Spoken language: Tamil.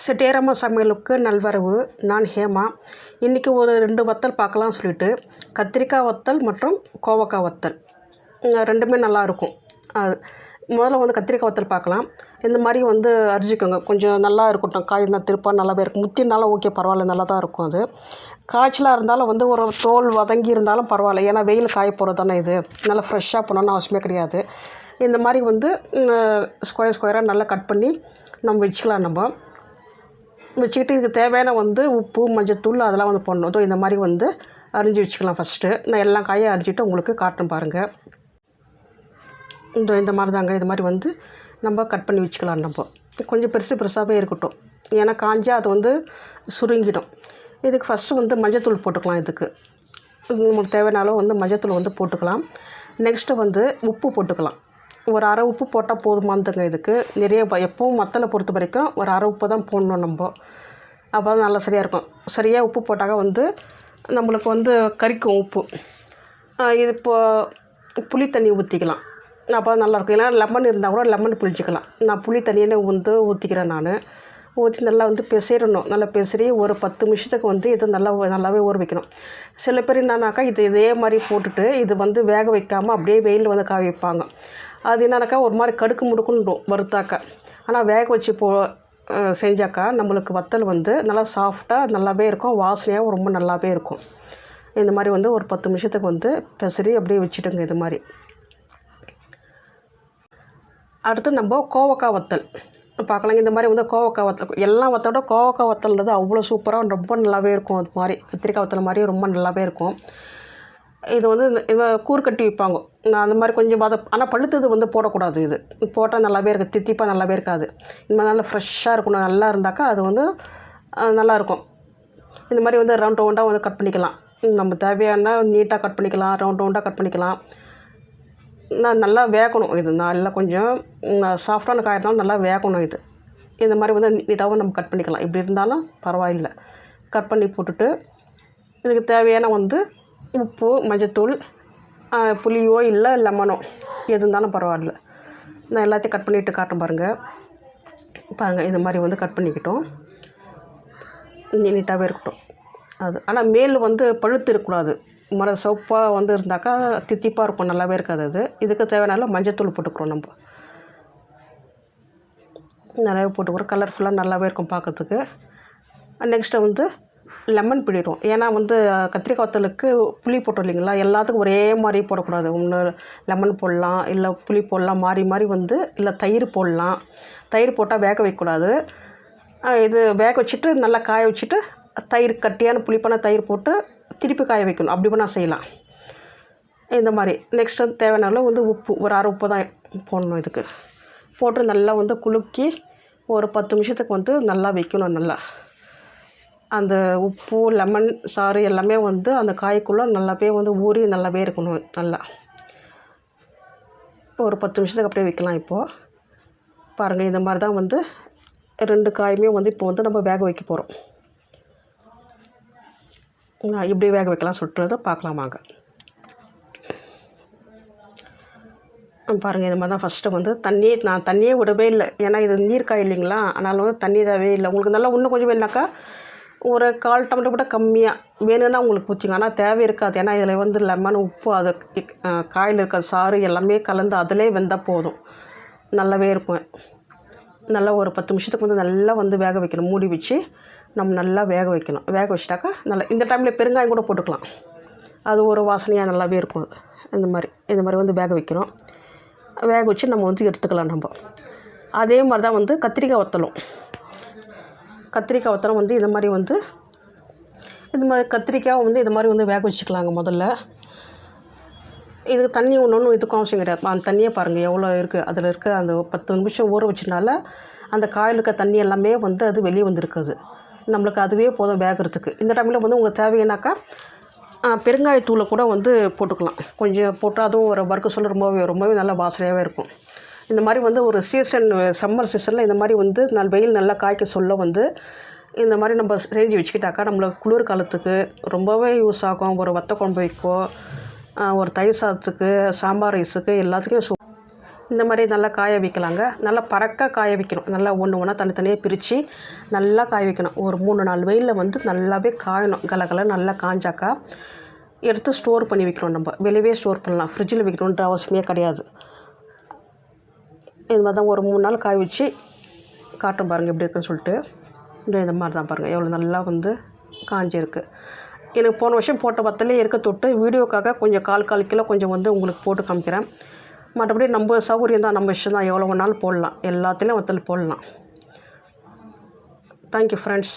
செட்டியாரம்மாசமையலுக்கு நல்வரவு. நான் ஹேமா. இன்றைக்கி ஒரு 2 வத்தல் பார்க்கலாம் சொல்லிட்டு கத்திரிக்காய் வத்தல் மற்றும் கோவக்காய் வத்தல் ரெண்டுமே நல்லாயிருக்கும். முதல்ல வந்து கத்திரிக்காய் வத்தல் பார்க்கலாம். இந்த மாதிரி வந்து அரிஞ்சிக்கோங்க. கொஞ்சம் நல்லா இருக்கட்டும். காய் இருந்தால் திருப்பா நல்லாவே இருக்கும். முத்தினாலும் ஓகே பரவாயில்ல, நல்லா தான் இருக்கும். அது காய்ச்சலாக இருந்தாலும் வந்து ஒரு தோல் வதங்கி இருந்தாலும் பரவாயில்ல. ஏன்னா வெயில் காய போகிறது தானே இது. நல்லா ஃப்ரெஷ்ஷாக போனோன்னு அவசியமே கிடையாது. இந்த மாதிரி வந்து ஸ்கொயராக நல்லா கட் பண்ணி நம்ம வச்சுக்கலாம். நம்ம வச்சுக்கிட்டு இதுக்கு தேவையான வந்து உப்பு, மஞ்சத்தூள் அதெல்லாம் வந்து போடணும். இந்த மாதிரி வந்து அரிஞ்சு வச்சுக்கலாம். ஃபஸ்ட்டு நான் எல்லா காயும் அரிஞ்சிட்டு உங்களுக்கு காட்டும் பாருங்கள். இந்த மாதிரி தாங்க. இது மாதிரி வந்து நம்ம கட் பண்ணி வச்சுக்கலாம். நம்ம கொஞ்சம் பெருசாகவே இருக்கட்டும். ஏன்னா காஞ்சால் அது வந்து சுருங்கிடும். இதுக்கு ஃபஸ்ட்டு வந்து மஞ்சத்தூள் போட்டுக்கலாம். இதுக்கு நமக்கு தேவையான அளவு வந்து மஞ்சத்தூள் வந்து போட்டுக்கலாம். நெக்ஸ்ட்டு வந்து உப்பு போட்டுக்கலாம். ஒரு அரை உப்பு போட்டால் போதுமானதுங்க. இதுக்கு நிறைய எப்பவும் மத்தலை பொறுத்த வரைக்கும் ஒரு அரை உப்பு தான் போடணும். நம்ம அப்போ தான் நல்லா சரியாக இருக்கும். சரியாக உப்பு போட்டாக்க வந்து நம்மளுக்கு வந்து கரிக்கும் உப்பு. இது இப்போது புளி தண்ணி ஊற்றிக்கலாம். அப்போ தான் நல்லாயிருக்கும். ஏன்னா லெமன் இருந்தால் கூட லெமன் புளிச்சிக்கலாம். நான் புளி தண்ணியே வந்து ஊற்றிக்கிறேன். நான் ஊற்றி நல்லா வந்து பெசரிடணும். நல்லா பெசரி ஒரு 10 நிமிஷத்துக்கு வந்து இது நல்லாவே ஊற வைக்கணும். சில பேர் என்னன்னாக்கா இதே மாதிரி போட்டுட்டு இது வந்து வேக வைக்காமல் அப்படியே வெயிலில் வந்து காய வைப்பாங்க. அது என்னன்னாக்கா ஒரு மாதிரி கடுக்கு முடுக்குன்னு வறுத்தாக்கா. ஆனால் வேக வச்சு செஞ்சாக்கா நம்மளுக்கு வத்தல் வந்து நல்லா சாஃப்டாக நல்லாவே இருக்கும். வாசனையாகவும் ரொம்ப நல்லாவே இருக்கும். இந்த மாதிரி வந்து ஒரு 10 நிமிஷத்துக்கு வந்து பெசரி அப்படியே வச்சுட்டுங்க. இது மாதிரி அடுத்து நம்ம கோவக்காய் வத்தல் பார்க்கலாங்க. இந்த மாதிரி வந்து கோவக்காய் வத்தல் எல்லா வத்தோட கோவக்காய் வத்தல்ன்றது அவ்வளோ சூப்பராக ரொம்ப நல்லாவே இருக்கும். அது மாதிரி கத்திரிக்காய் வத்தல் மாதிரியே ரொம்ப நல்லாவே இருக்கும். இது வந்து கூறு கட்டி வைப்பாங்க. நான் அந்த மாதிரி கொஞ்சம் ஆனால் பழுத்தது வந்து போடக்கூடாது. இது போட்டால் நல்லாவே இருக்குது. தித்திப்பாக நல்லாவே இருக்காது. இந்த மாதிரி நல்லா ஃப்ரெஷ்ஷாக இருக்கணும். நல்லா இருந்தாக்கா அது வந்து நல்லாயிருக்கும். இந்த மாதிரி வந்து ரவுண்டாக வந்து கட் பண்ணிக்கலாம். நம்ம தேவையான நீட்டாக கட் பண்ணிக்கலாம். ரவுண்டாக கட் பண்ணிக்கலாம். நல்லா வேகணும். இது நல்லா கொஞ்சம் சாஃப்டான காய்னாலும் நல்லா வேகணும். இது இந்த மாதிரி வந்து நீட்டாகவும் நம்ம கட் பண்ணிக்கலாம். இப்படி இருந்தாலும் பரவாயில்லை. கட் பண்ணி போட்டுட்டு இதுக்கு தேவையான வந்து உப்பு, மஞ்சத்தூள், புளியோ இல்லை லெமனோ எது இருந்தாலும் பரவாயில்ல. நான் எல்லாத்தையும் கட் பண்ணிவிட்டு காட்டும் பாருங்கள். இந்த மாதிரி வந்து கட் பண்ணிக்கிட்டோம். நீட்டாகவே இருக்கட்டும். அது ஆனால் மேல் வந்து பழுத்து இருக்கக்கூடாது. சிவப்பாக வந்து இருந்தாக்கா தித்திப்பாக இருக்கும். நல்லாவே இருக்காது. அது இதுக்கு தேவையான மஞ்சத்தூள் போட்டுக்கிறோம். நம்ம நல்லாவே போட்டுக்கிறோம். கலர்ஃபுல்லாக நல்லாவே இருக்கும் பார்க்கறதுக்கு. நெக்ஸ்ட்டு வந்து லெமன் பிழிடுறோம். ஏன்னா வந்து கத்திரிக்காய் வத்தலுக்கு புளி போட்டோம் இல்லைங்களா. எல்லாத்துக்கும் ஒரே மாதிரி போடக்கூடாது. ஒன்று லெமன் போடலாம், இல்லை புளி போடலாம். மாறி வந்து இல்லை தயிர் போடலாம். தயிர் போட்டால் வேக வைக்கக்கூடாது. இது வேக வச்சுட்டு நல்லா காய வச்சுட்டு தயிர் கட்டியான புளிப்பான தயிர் போட்டு திருப்பி காய வைக்கணும். அப்படி பண்ணால் செய்யலாம். இந்த மாதிரி நெக்ஸ்ட் வந்து தேவையான அளவு வந்து உப்பு ஒரு அரை உப்பு தான் போடணும். இதுக்கு போட்டு நல்லா வந்து குலுக்கி ஒரு 10 நிமிஷத்துக்கு வந்து நல்லா வைக்கணும். நல்லா அந்த உப்பு, லெமன் சாறு எல்லாமே வந்து அந்த காய்க்குள்ளே நல்லாவே வந்து ஊறி நல்லாவே இருக்கணும். நல்லா ஒரு 10 நிமிஷத்துக்கு அப்படியே வைக்கலாம். இப்போது பாருங்கள். இந்த மாதிரி தான் வந்து 2 காயுமே வந்து இப்போ வந்து நம்ம வேக வைக்க போகிறோம். இப்படி வேக வைக்கலாம் சொல்லிட்டு பார்க்கலாமாங்க. பாருங்கள். இந்த மாதிரி தான் ஃபஸ்ட்டு வந்து நான் தண்ணியே விடவே இல்லை. ஏன்னா இது நீர்க்காய் இல்லைங்களா. அதனால் வந்து தண்ணி தேவையே இல்லை. உங்களுக்கு நல்லா இன்னும் கொஞ்சம் வேணுனாக்கா ஒரு 1/4 டம்ளர் விட கம்மியாக வேணும்னா உங்களுக்கு ஊற்றிங்க. ஆனால் தேவை இருக்காது. ஏன்னா இதில் வந்து லெமன், உப்பு, அது காயில் இருக்க சாறு எல்லாமே கலந்து அதிலே வெந்தால் போதும். நல்லாவே இருக்கும். நல்லா ஒரு 10 நிமிஷத்துக்கு வந்து நல்லா வந்து வேக வைக்கணும். மூடி வச்சு நம்ம நல்லா வேக வைக்கணும். வேக வச்சிட்டாக்கா நல்லா இந்த டைமில் பெருங்காயம் கூட போட்டுக்கலாம். அது ஒரு வாசனையாக நல்லாவே இருக்கும். இந்த மாதிரி வந்து வேக வைக்கிறோம். வேக வச்சு நம்ம வந்து எடுத்துக்கலாம். நம்ம அதே மாதிரி தான் வந்து கத்திரிக்காய் வத்தலும் வந்து இந்த மாதிரி வந்து கத்திரிக்காய் வந்து இது மாதிரி வந்து வேக வச்சுக்கலாங்க. முதல்ல இதுக்கு தண்ணி ஒன்று இதுக்கும் அவசியம் கிடையாது. அந்த தண்ணியை பாருங்கள் எவ்வளோ இருக்குது. அதில் இருக்க அந்த 10 நிமிஷம் ஊற வச்சனால அந்த காயில் இருக்க தண்ணி எல்லாமே வந்து அது வெளியே வந்துருக்குது. நம்மளுக்கு அதுவே போதும் வேகிறதுக்கு. இந்த டைமில் வந்து உங்களுக்கு தேவையானாக்கா பெருங்காயத்தூளை கூட வந்து போட்டுக்கலாம். கொஞ்சம் போட்டால் அதுவும் ஒரு வறுக்க சொல்ல ரொம்பவே நல்லா வாசனையாகவே இருக்கும். இந்த மாதிரி வந்து ஒரு சம்மர் சீசனில் இந்த மாதிரி வந்து வெயில் நல்லா காய்க்க சொல்ல வந்து இந்த மாதிரி நம்ம செஞ்சு வச்சுக்கிட்டாக்கா நம்மளுக்கு குளிர் காலத்துக்கு ரொம்பவே யூஸ் ஆகும். ஒரு வத்த குழம்பு வைக்கோ, ஒரு தயிர் சாதத்துக்கு, சாம்பார் ரைஸுக்கு எல்லாத்துக்கும் இந்த மாதிரி நல்லா காய வைக்கலாங்க. நல்லா பறக்க காய வைக்கணும். நல்லா ஒன்று ஒன்றா தனித்தனியாக பிரித்து நல்லா காய வைக்கணும். ஒரு 3-4 வெயிலில் வந்து நல்லாவே காயணும். கலகல நல்லா காஞ்சாக்கா எடுத்து ஸ்டோர் பண்ணி வைக்கணும். நம்ம வெளியே ஸ்டோர் பண்ணலாம், ஃப்ரிட்ஜில் வைக்கணுன்ற அவசியமே கிடையாது. இது மாதிரி தான் ஒரு 3 நாள் காய வச்சு காட்டும் பாருங்கள் எப்படி இருக்குன்னு சொல்லிட்டு. இந்த மாதிரி தான் பாருங்கள் எவ்வளோ நல்லா வந்து காஞ்சிருக்கு. எனக்கு போன வருஷம் போட்ட வத்தலே இருக்க தொட்டு வீடியோக்காக கொஞ்சம் 1/4 கிலோ கொஞ்சம் வந்து உங்களுக்கு போட்டு காமிக்கிறேன். மற்றபடி நம்ம சௌகரியம் தான், நம்ம இஷ்டம் தான், எவ்வளோ வேணாலும் போடலாம், எல்லாத்துலேயும் வத்தல் போடலாம். Thank you friends.